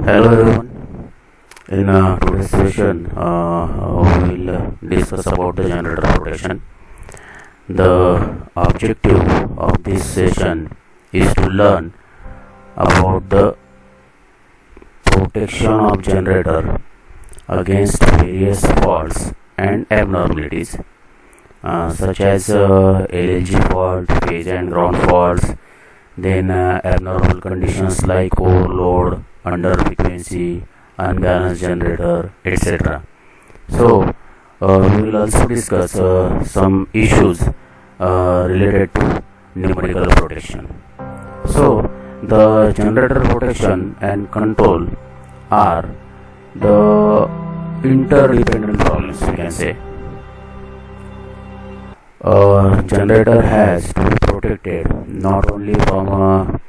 Hello everyone. In today's session, we will discuss about the generator protection. The objective of this session is to learn about the protection of generator against various faults and abnormalities, such as LLG fault, phase and ground faults, then abnormal conditions like overload, under frequency, unbalanced generator, etc. So we will also discuss some issues related to numerical protection. So the generator protection and control are the interdependent problems, we can say. Generator has to be protected not only from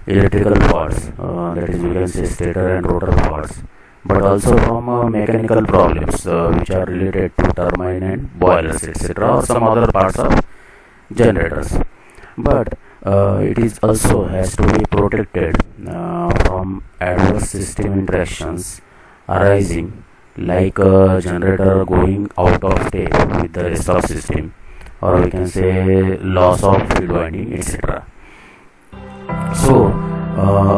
electrical faults, that is, we can say stator and rotor faults, but also from mechanical problems which are related to turbine and boilers, etc., or some other parts of generators. But it is also has to be protected from adverse system interactions arising, like a generator going out of step with the rest of system, or we can say loss of field winding, etc. So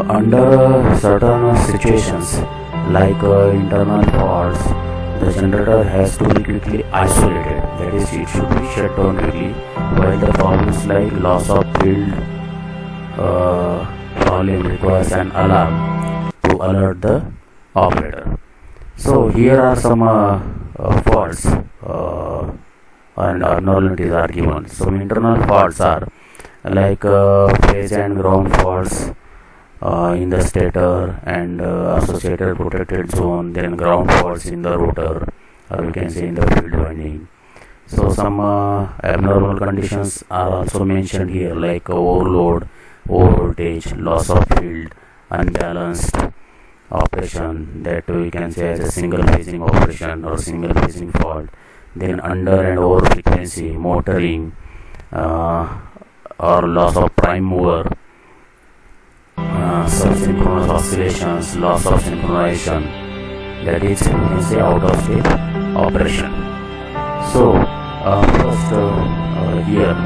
under certain situations like internal faults, the generator has to be quickly isolated, that is, it should be shut down quickly, while the problems like loss of field problem requires an alarm to alert the operator. So here are some faults and abnormalities are given. Some internal faults are like phase and ground faults in the stator and associated protected zone, then ground faults in the rotor, or we can say in the field winding. So some abnormal conditions are also mentioned here, like overload, over voltage, loss of field, unbalanced operation, that we can say as a single phasing operation or single phasing fault, then under and over frequency, motoring, or loss of prime mover, subsynchronous oscillations, loss of synchronization, that is, we can say out of step operation. So first here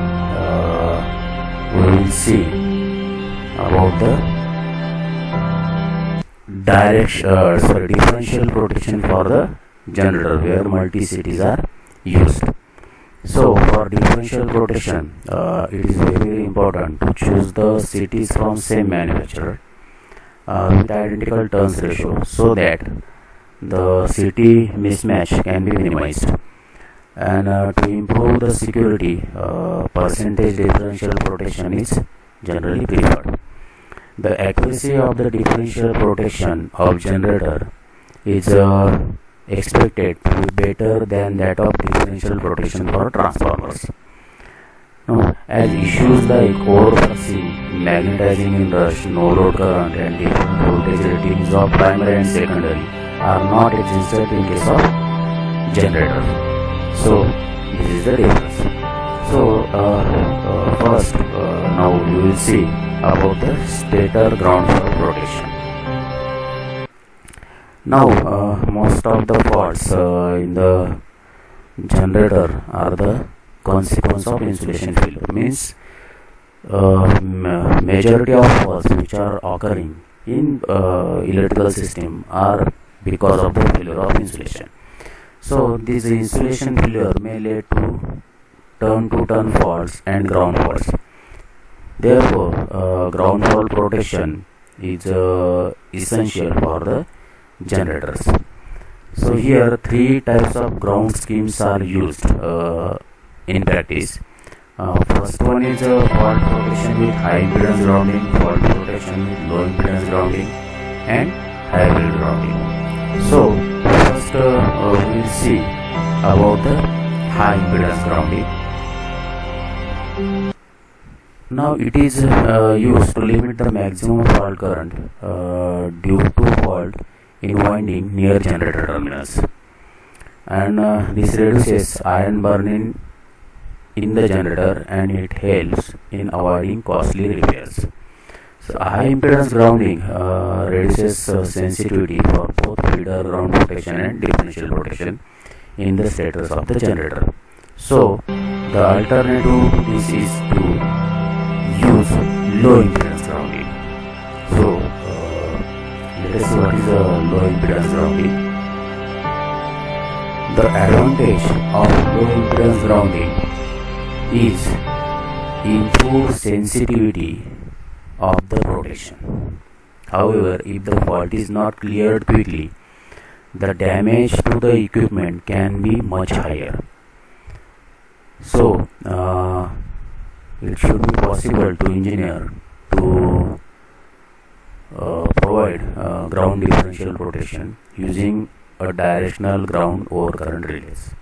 we will see about the differential protection for the generator, where multi-CTs are used. So for differential protection, it is very important to choose the CTs from same manufacturer with identical turns ratio, so that the CT mismatch can be minimized. And to improve the security, percentage differential protection is generally preferred. The accuracy of the differential protection of generator is expected to be better than that of differential protection for transformers. Now, as issues like overfluxing, magnetizing in rush, no load current, and different voltage ratings of primary and secondary are not existed in case of generator. So this is the difference. So first, now we will see about the stator ground fault protection. Now most of the faults in the generator are the consequence of insulation failure, means majority of faults which are occurring in electrical system are because of the failure of insulation. So this insulation failure may lead to turn-to-turn faults and ground faults. Therefore ground fault protection is essential for the generators. So here three types of ground schemes are used in practice. First one is fault protection with high impedance grounding, fault protection with low impedance grounding, and hybrid grounding. So first we will see about the high impedance grounding. Now it is used to limit the maximum fault current due to fault in winding near generator terminals, and this reduces iron burning in the generator, and it helps in avoiding costly repairs. So high impedance grounding reduces sensitivity for both feeder ground protection and differential protection in the status of the generator. So the alternative to this is to use low impedance grounding. So let us see what is low impedance grounding. The advantage of low impedance grounding is improved sensitivity of the protection. However, if the fault is not cleared quickly, the damage to the equipment can be much higher. So, it should be possible to engineer to provide ground differential protection using a directional ground over current relays.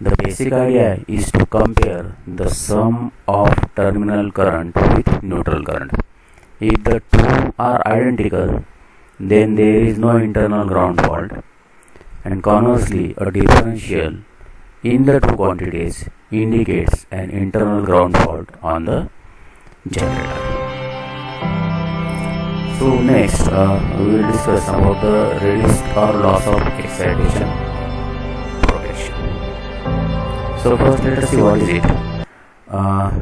The basic idea is to compare the sum of terminal current with neutral current. If the two are identical, then there is no internal ground fault, and conversely, a differential in the two quantities indicates an internal ground fault on the generator. So next, we will discuss about the reduced or loss of excitation protection. So first, let us see what is it.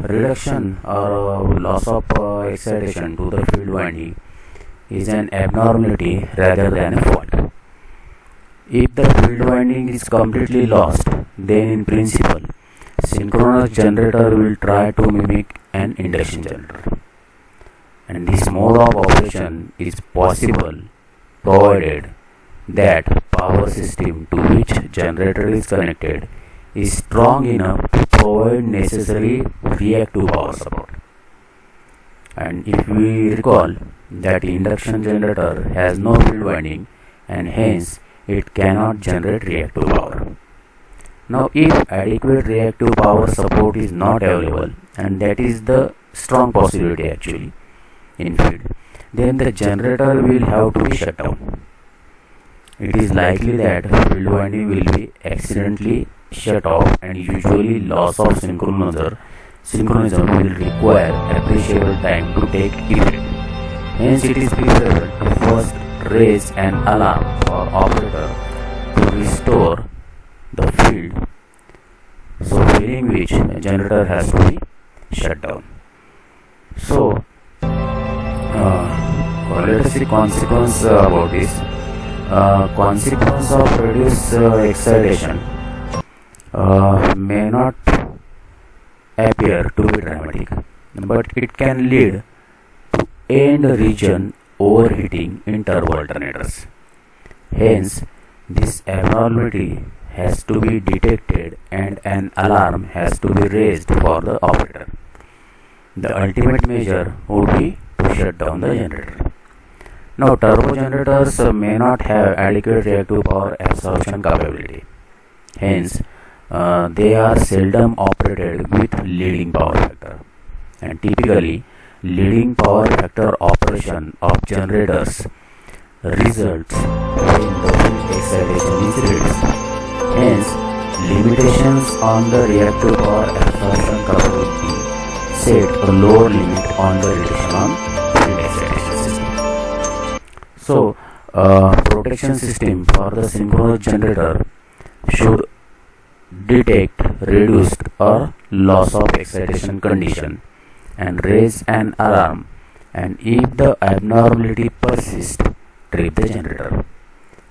Reduction or loss of excitation to the field winding is an abnormality rather than a fault. If the field winding is completely lost, then in principle, synchronous generator will try to mimic an induction generator. And this mode of operation is possible provided that power system to which generator is connected is strong enough to provide necessary reactive power support. And if we recall that induction generator has no field winding and hence it cannot generate reactive power. Now if adequate reactive power support is not available, and that is the strong possibility actually in field, then the generator will have to be shut down. It is likely that field winding will be accidentally shut off, and usually loss of synchronism will require appreciable time to take effect. Hence it is preferable to first raise an alarm for operator to restore the field, so failing which generator has to be shut down. So let us see consequence about this. Consequence of reduced excitation may not appear to be dramatic, but it can lead to end region overheating in turbo alternators. Hence, this abnormality has to be detected and an alarm has to be raised for the operator. The ultimate measure would be to shut down the generator. Now, turbo generators may not have adequate reactive power absorption capability. Hence, they are seldom operated with leading power factor, and typically leading power factor operation of generators results when the field excitation is reduced. Hence, limitations on the reactive power absorption capability set a lower limit on the reduction on field excitation system. So, protection system for the synchronous generator should detect reduced or loss of excitation condition and raise an alarm, and if the abnormality persists, trip the generator.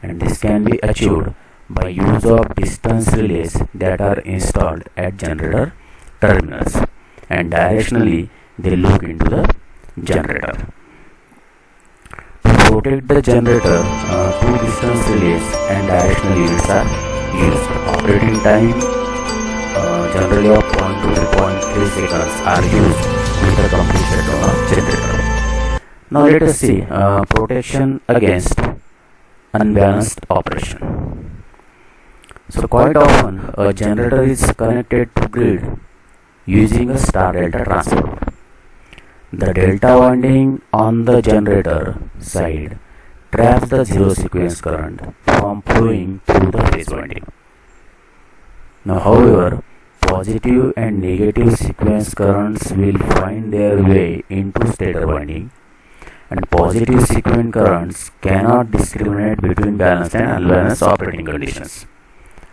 And this can be achieved by use of distance relays that are installed at generator terminals, and directionally they look into the generator. To protect the generator, two distance relays and directional units are used. Operating time generally of 0.2 to 0.3 seconds are used with the complete shutdown of generator. Now let us see protection against unbalanced operation. So quite often a generator is connected to grid using a star-delta transformer. The delta winding on the generator side traps the zero sequence current from flowing through the phase winding. Now, however, positive and negative sequence currents will find their way into stator winding, and positive sequence currents cannot discriminate between balanced and unbalanced operating conditions.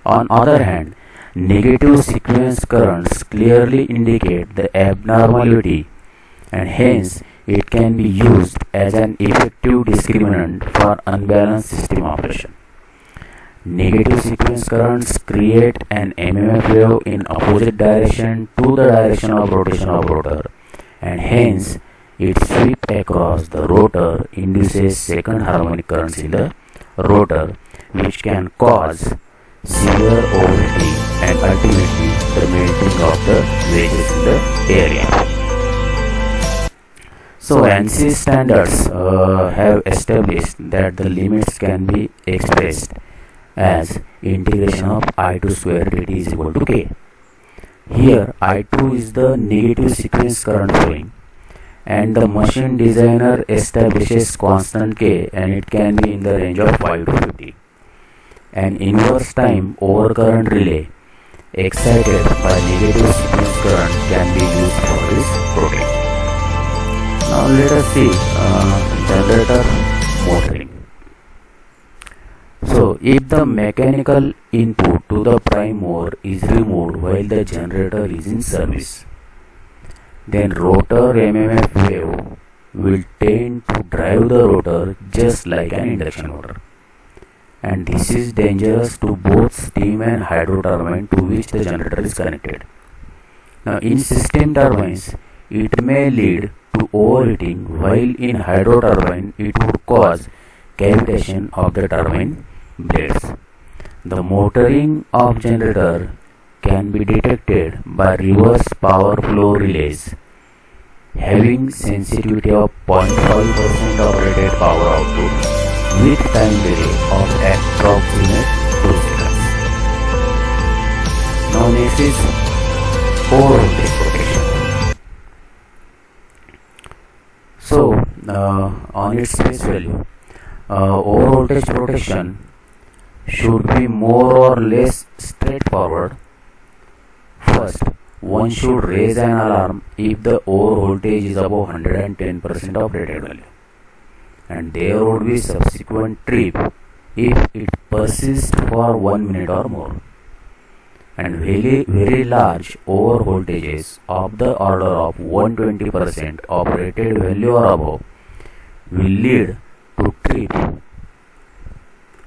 On other hand, negative sequence currents clearly indicate the abnormality, and hence it can be used as an effective discriminant for unbalanced system operation. Negative sequence currents create an MMF wave in opposite direction to the direction of rotation of rotor, and hence its sweep across the rotor induces second harmonic currents in the rotor, which can cause severe overheating and ultimately the melting of the wedges in the area. So ANSI standards have established that the limits can be expressed as integration of I2 square dt is equal to K. Here I2 is the negative sequence current flowing, and the machine designer establishes constant K, and it can be in the range of 5 to 50. An inverse time overcurrent relay excited by negative sequence current can be used for this protein. Now let us see generator motoring. So if the mechanical input to the prime mover is removed while the generator is in service, then rotor MMF wave will tend to drive the rotor just like an induction motor, and this is dangerous to both steam and hydro turbine to which the generator is connected. Now in steam turbines it may lead to overheating, while in hydro turbine it would cause cavitation of the turbine blades. The motoring of generator can be detected by reverse power flow relays having sensitivity of 0.5% of rated power output with time delay of approximate 2 seconds. Now next is overvoltage protection. So on its face value, overvoltage protection should be more or less straightforward. First, one should raise an alarm if the overvoltage is above 110% of rated value, and there would be subsequent trip if it persists for 1 minute or more. And very large overvoltages of the order of 120% of rated value or above will lead to trip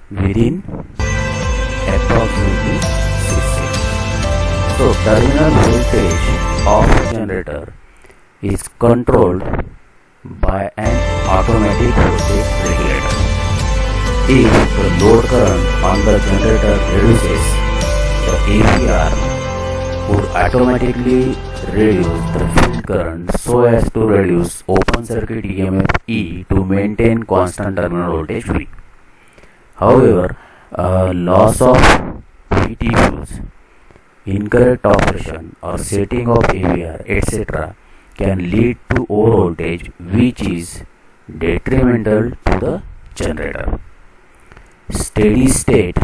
within approximately 6 seconds. So terminal voltage of generator is controlled by an automatic voltage regulator. If the load current on the generator reduces, the APR would automatically reduce the field current so as to reduce open circuit EMF E to maintain constant terminal voltage V. However, loss of PTUs, incorrect operation or setting of AVR, etc. can lead to overvoltage, which is detrimental to the generator. Steady state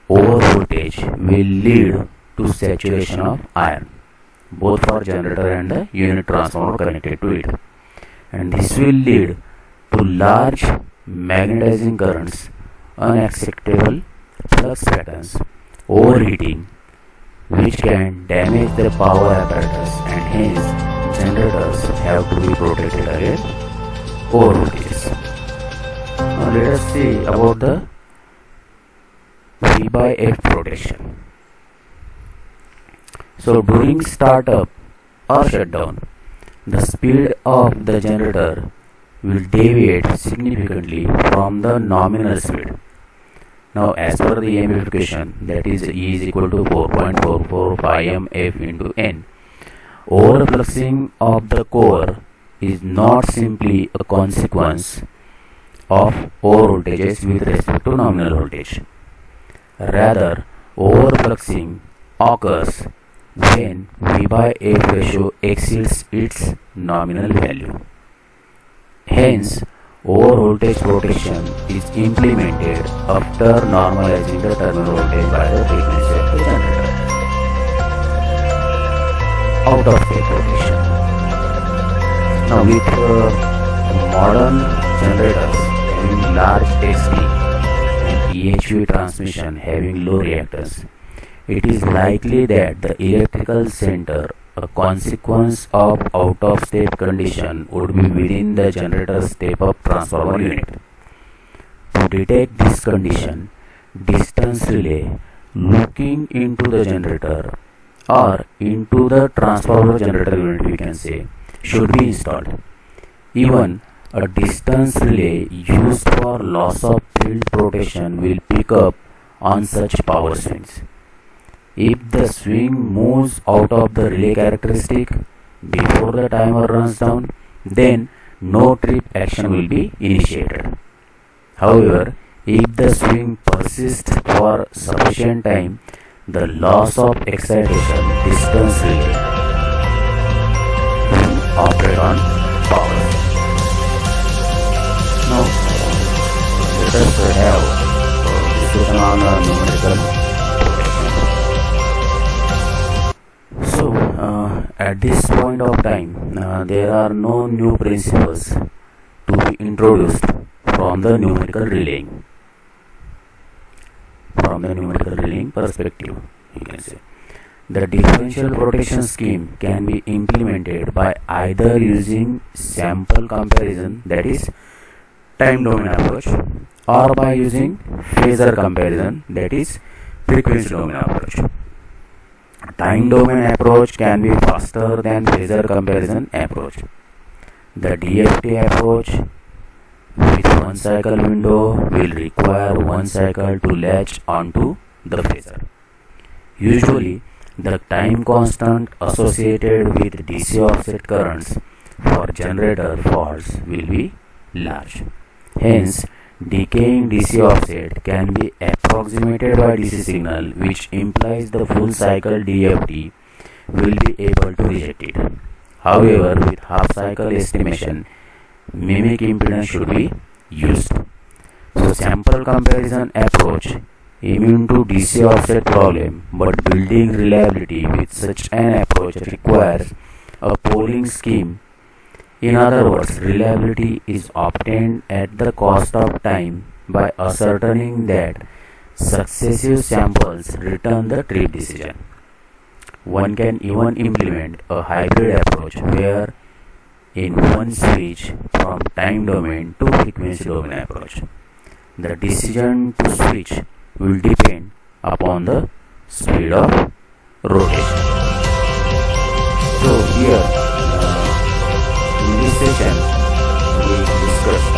overvoltage will lead to saturation of iron, both for generator and the unit transformer connected to it, and this will lead to large magnetizing currents, unacceptable flux patterns, overheating, which can damage the power apparatus, and hence generators have to be protected against overvoltages. Now let us see about the V by F protection. So during startup or shutdown, the speed of the generator will deviate significantly from the nominal speed. Now as per the EMF equation, that is E is equal to 4.44 pi mF into N, overfluxing of the core is not simply a consequence of overvoltages with respect to nominal voltage. Rather, overfluxing occurs when V by F ratio exceeds its nominal value. Hence, overvoltage protection is implemented after normalizing the terminal voltage by the frequency of the generator. Out of phase protection. Now with Modern generators having large XP and EHV transmission having low reactance, it is likely that the electrical center, a consequence of out-of-state condition, would be within the generator step-up transformer unit. To detect this condition, distance relay looking into the generator or into the transformer generator unit, we can say, should be installed. Even a distance relay used for loss of field protection will pick up on such power swings. If the swing moves out of the relay characteristic before the timer runs down, then no trip action will be initiated. However, if the swing persists for sufficient time, the loss of excitation distance relay will operate on power. Now, let us have a discussion on numerical. So, at this point of time, there are no new principles to be introduced from the numerical relaying. From the numerical relaying perspective, you can say, the differential protection scheme can be implemented by either using sample comparison, that is time domain approach, or by using phasor comparison, that is frequency domain approach. Time domain approach can be faster than phasor comparison approach. The DFT approach with one cycle window will require one cycle to latch onto the phasor. Usually, the time constant associated with DC offset currents for generator faults will be large. Hence, decaying DC offset can be approximated by DC signal, which implies the full cycle DFT will be able to reject it. However, with half cycle estimation, mimic impedance should be used. So, sample comparison approach immune to DC offset problem, but building reliability with such an approach requires a polling scheme. In other words, reliability is obtained at the cost of time by ascertaining that successive samples return the trip decision. One can even implement a hybrid approach where in one switch from time domain to frequency domain approach, the decision to switch will depend upon the speed of rotation. So here in this session we discussed